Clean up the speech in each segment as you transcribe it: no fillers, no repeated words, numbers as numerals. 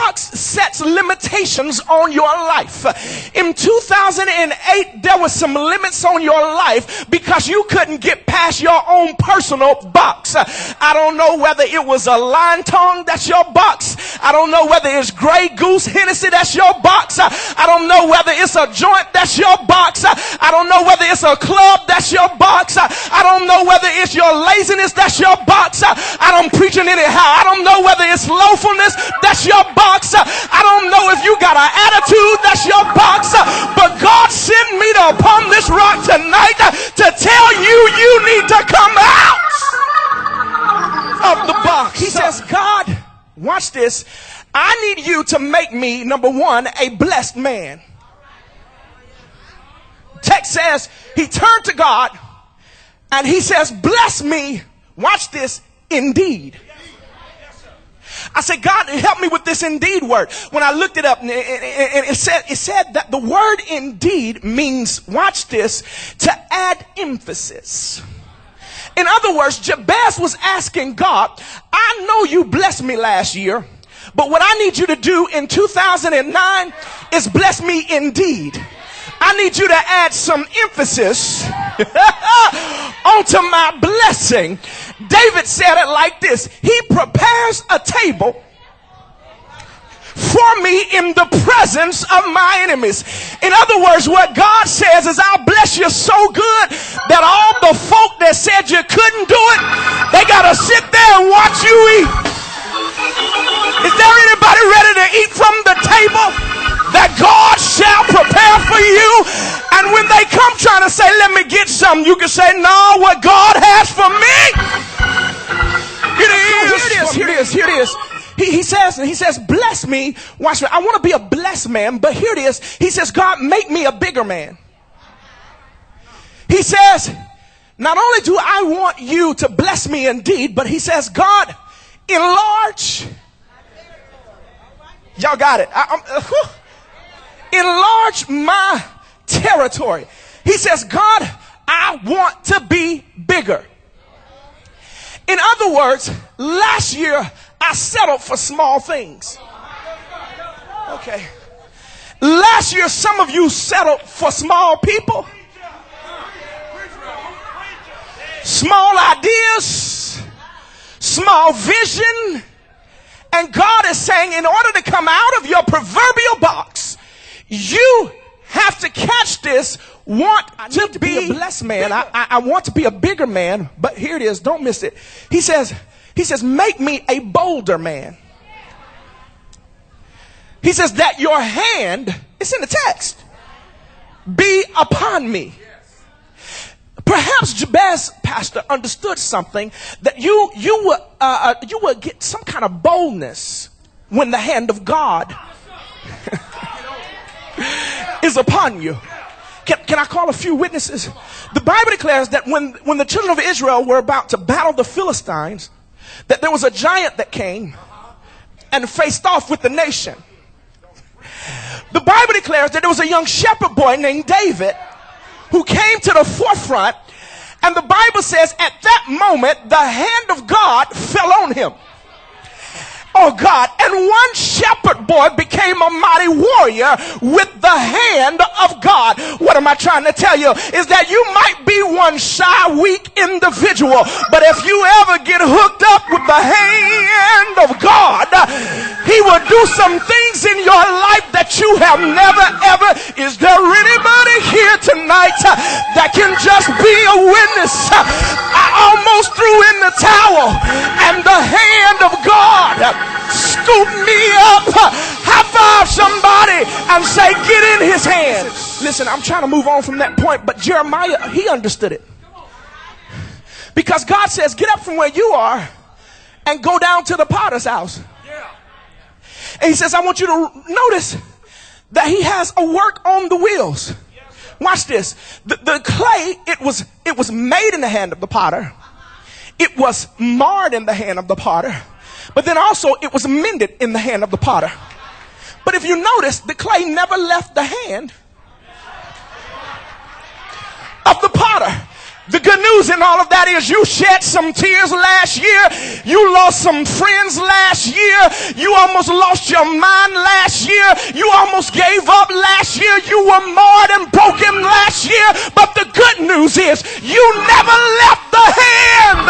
box sets limitations on your life. In 2008, there were some limits on your life because you couldn't get past your own personal box. I don't know whether it was a line tongue, that's your box. I don't know whether it's Grey Goose Hennessy, that's your box. I don't know whether it's a joint, that's your box. I don't know whether it's a club, that's your box. I don't know whether it's your laziness, that's your box. I'm preaching anyhow. I don't know whether it's loafulness, that's your box. I don't know if you got an attitude, that's your box. But God sent me upon this rock tonight to tell you, you need to come out of the box. He says, God, watch this. I need you to make me, number one, a blessed man. Text says he turned to God and he says, bless me. Watch this. Indeed. I said, God, help me with this indeed word. When I looked it up, and it said that the word indeed means, watch this, to add emphasis. In other words, Jabez was asking God, I know you blessed me last year, but what I need you to do in 2009 is bless me indeed. I need you to add some emphasis onto my blessing. David said it like this. He prepares a table for me in the presence of my enemies. In other words, what God says is, I'll bless you so good that all the folk that said you couldn't do it, they got to sit there and watch you eat. Is there anybody ready to eat from the table that God shall prepare for you? And when they come trying to say, let me get something, you can say, no, what God has for me, here it is. He says, bless me. Watch me. I want to be a blessed man, but here it is. He says, God, make me a bigger man. He says, not only do I want you to bless me indeed, but he says, God, enlarge. Y'all got it. Enlarge my territory. He says, God, I want to be bigger. In other words, last year I settled for small things. Okay. Last year some of you settled for small people, small ideas, small vision. And God is saying, in order to come out of your proverbial box, you have to catch this. Want to be a blessed man. I want to be a bigger man, but here it is. Don't miss it. He says, make me a bolder man. He says that your hand, it's in the text, be upon me. Perhaps Jabez, pastor, understood something, that you would get some kind of boldness when the hand of God is upon you. Can I call a few witnesses? The Bible declares that when the children of Israel were about to battle the Philistines, that there was a giant that came and faced off with the nation. The Bible declares that there was a young shepherd boy named David who came to the forefront, and the Bible says at that moment the hand of God fell on him. Oh God, and one shepherd boy became a mighty warrior with the hand of God. What am I trying to tell you? Is that you might be one shy, weak individual, but if you ever get hooked up with the hand of God, he will do some things in your life that you have never ever. Is there anybody here tonight that can just be a witness? I almost threw in the towel, and the hand of God scoop me up. High five somebody and say, get in his hand. Listen, I'm trying to move on from that point, but Jeremiah, he understood it. Because God says, get up from where you are and go down to the potter's house. And he says, I want you to notice that he has a work on the wheels. Watch this. The clay, it was made in the hand of the potter. It was marred in the hand of the potter. But then also it was mended in the hand of the potter. But if you notice, the clay never left the hand of the potter. The good news in all of that is you shed some tears last year. You lost some friends last year. You almost lost your mind last year. You almost gave up last year. You were marred and broken last year. But the good news is you never left the hand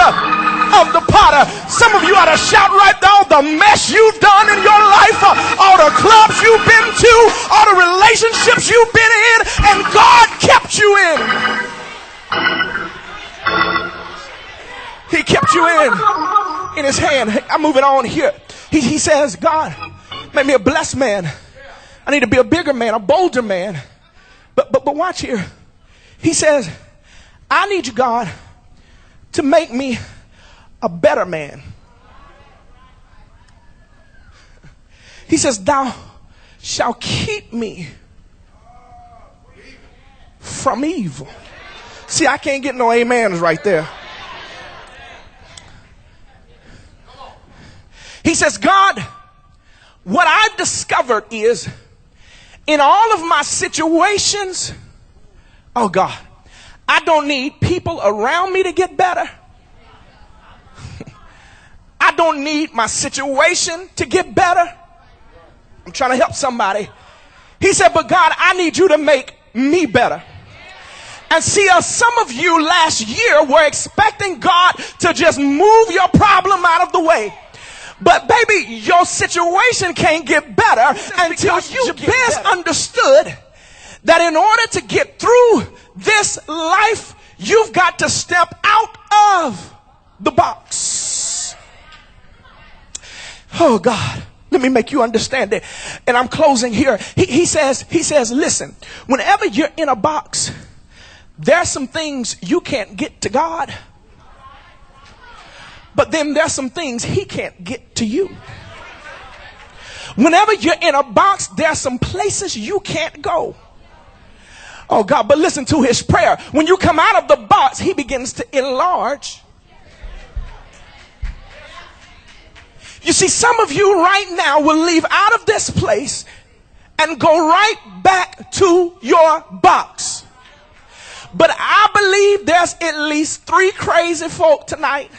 of the potter. Some of you ought to shout right now, the mess you've done in your life, all the clubs you've been to, all the relationships you've been in, and God kept you in. He kept you in his hand. I'm moving on here. He says, God, make me a blessed man. I need to be a bigger man, a bolder man. But watch here. He says, I need you, God, to make me a better man. He says, thou shalt keep me from evil. See, I can't get no amens right there. He says, God, what I've discovered is in all of my situations, oh God, I don't need people around me to get better. I don't need my situation to get better. I'm trying to help somebody. He said, but God, I need you to make me better. And see, some of you last year were expecting God to just move your problem out of the way. But baby, your situation can't get better until Jabez understood that in order to get through this life, you've got to step out of the box. Oh God, let me make you understand it. And I'm closing here. He says, listen, whenever you're in a box, there's some things you can't get to God. But then there's some things he can't get to you. Whenever you're in a box, there's some places you can't go. Oh God, but listen to his prayer. When you come out of the box, he begins to enlarge. You see, some of you right now will leave out of this place and go right back to your box. But I believe there's at least 3 crazy folk tonight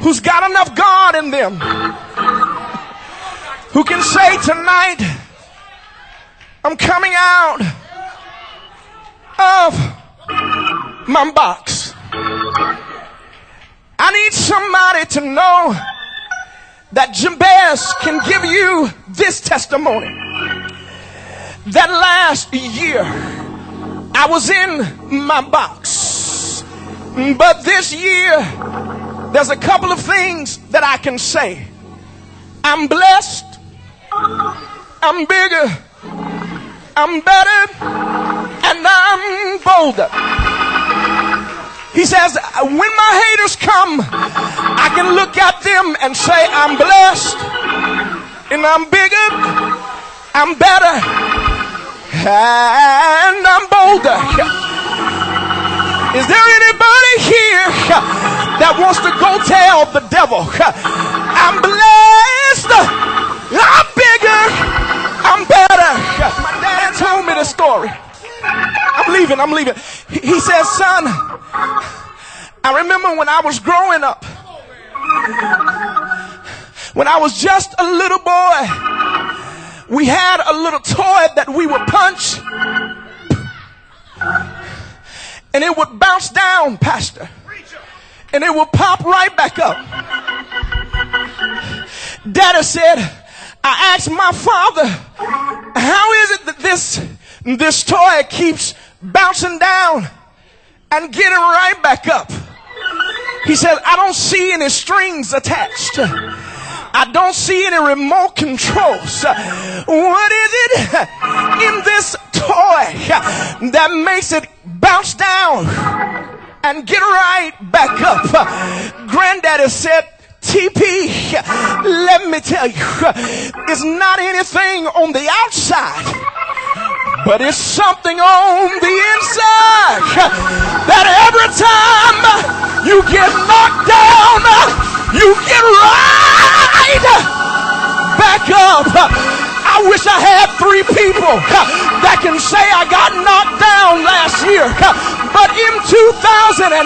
who's got enough God in them who can say tonight, I'm coming out of my box. I need somebody to know that Jabez can give you this testimony. That last year I was in my box, but this year there's a couple of things that I can say. I'm blessed, I'm bigger, I'm better, and I'm bolder. He says, when my haters come, I can look at them and say, I'm blessed, and I'm bigger, I'm better, and I'm bolder. Is there anybody here that wants to go tell the devil, I'm blessed, I'm bigger, I'm better? My dad told me the story. I'm leaving. He says, son, I remember when I was growing up, when I was just a little boy, we had a little toy that we would punch and it would bounce down, Pastor, and it would pop right back up. Daddy said, I asked my father, how is it that this toy keeps bouncing down and getting right back up? He said, I don't see any strings attached. I don't see any remote controls. What is it in this toy that makes it bounce down and get right back up? Granddaddy said, TP, let me tell you, it's not anything on the outside, but it's something on the inside that every time you get knocked down, you get right back up. I wish I had 3 people that can say I got knocked down last year, but in 2009,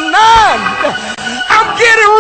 I'm getting